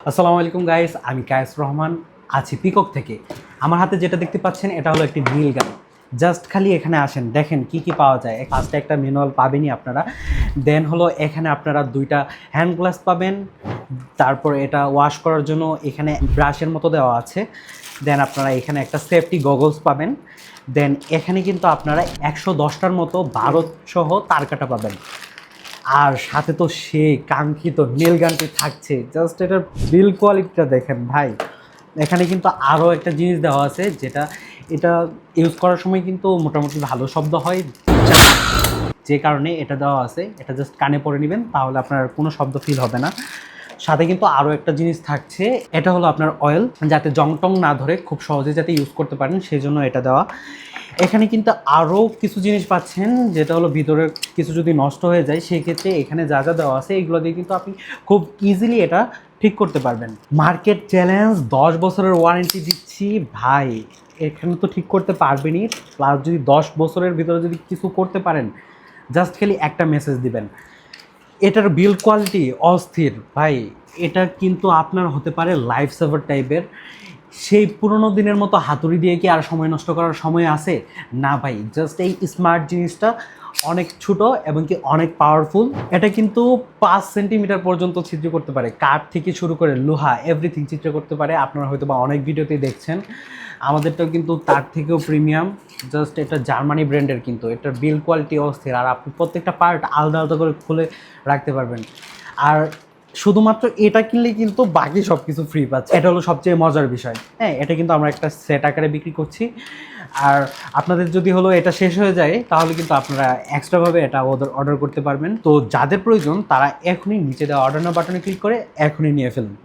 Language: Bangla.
আসসালামু আলাইকুম গাইস, আমি কায়েস রহমান আছি পিকক থেকে। আমার হাতে যেটা দেখতে পাচ্ছেন এটা হলো একটি ড্রিল গান। জাস্ট খালি এখানে আসেন, দেখেন কি কি পাওয়া যায়। ফার্স্টে একটা ম্যানুয়াল পাবেনই আপনারা। দেন হলো এখানে আপনারা দুইটা হ্যান্ড গ্লাস পাবেন। তারপর এটা ওয়াশ করার জন্য এখানে ব্রাশের মতো দেওয়া আছে। দেন আপনারা এখানে একটা সেফটি গগলস পাবেন। দেন এখানে কিন্তু আপনারা 110টার মতো ভারত সহ তার কাটা পাবেন। আর সাথে তো সেই কাঙ্ক্ষিত নীল গানটি থাকছে। জাস্ট এটার বিল কোয়ালিটিটা দেখেন ভাই। এখানে কিন্তু আরও একটা জিনিস দেওয়া আছে, যেটা এটা ইউজ করার সময় কিন্তু মোটামুটি ভালো শব্দ হয়, যে কারণে এটা দেওয়া আছে। এটা জাস্ট কানে পরে নেবেন, তাহলে আপনার কোনো শব্দ ফিল হবে না। সাথে কিন্তু আরও একটা জিনিস থাকছে, এটা হলো আপনার অয়েল, যাতে জং টং না ধরে খুব সহজে যাতে ইউজ করতে পারেন, সেই জন্য এটা দেওয়া। এখানে কিন্তু আরও কিছু জিনিস পাচ্ছেন, যেটা হলো ভিতরের কিছু যদি নষ্ট হয়ে যায় সেক্ষেত্রে এখানে যা যা দেওয়া আছে এগুলো দিয়ে কিন্তু আপনি খুব ইজিলি এটা ঠিক করতে পারবেন। মার্কেট চ্যালেঞ্জ 10 বছরের ওয়ারেন্টি দিচ্ছি ভাই। এখানে তো ঠিক করতে পারবেনই, প্লাস যদি 10 বছরের ভিতরে যদি কিছু করতে পারেন, জাস্ট খালি একটা মেসেজ দিবেন। এটার বিল্ড কোয়ালিটি অস্থির ভাই। এটা কিন্তু আপনার হতে পারে লাইফ সেভার টাইপের। সেই পুরোনো দিনের মতো হাতুড়ি দিয়ে কি আর সময় নষ্ট করার সময় আছে? না ভাই, জাস্ট এই স্মার্ট জিনিসটা অনেক ছোট এবং কি অনেক পাওয়ারফুল। এটা কিন্তু 5 সেন্টিমিটার পর্যন্ত ছিদ্র করতে পারে, কাঠ থেকে শুরু করে লোহা এভরিথিং চিত্র করতে পারে। আপনারা হয়তো বা অনেক ভিডিওতেই দেখছেন, আমাদেরটাও কিন্তু তার থেকেও প্রিমিয়াম। জাস্ট এটা জার্মানি ব্র্যান্ডের, কিন্তু এটার বিল্ড কোয়ালিটি অস্থির। আর আপনি প্রত্যেকটা পার্ট আলাদা আলাদা করে খুলে রাখতে পারবেন। আর শুধুমাত্র এটা কিনলে কিন্তু বাকি সব কিছু ফ্রি পাচ্ছে। এটা হলো সবচেয়ে মজার বিষয়। হ্যাঁ, এটা কিন্তু আমরা একটা সেট আকারে বিক্রি করছি। আর আপনাদের যদি হলো এটা শেষ হয়ে যায়, তাহলে কিন্তু আপনারা এক্সট্রাভাবে এটা অর্ডার করতে পারবেন। তো যাদের প্রয়োজন তারা এখনই নিচে দেওয়া অর্ডার নাও বাটনে ক্লিক করে এখনই নিয়ে ফেলুন।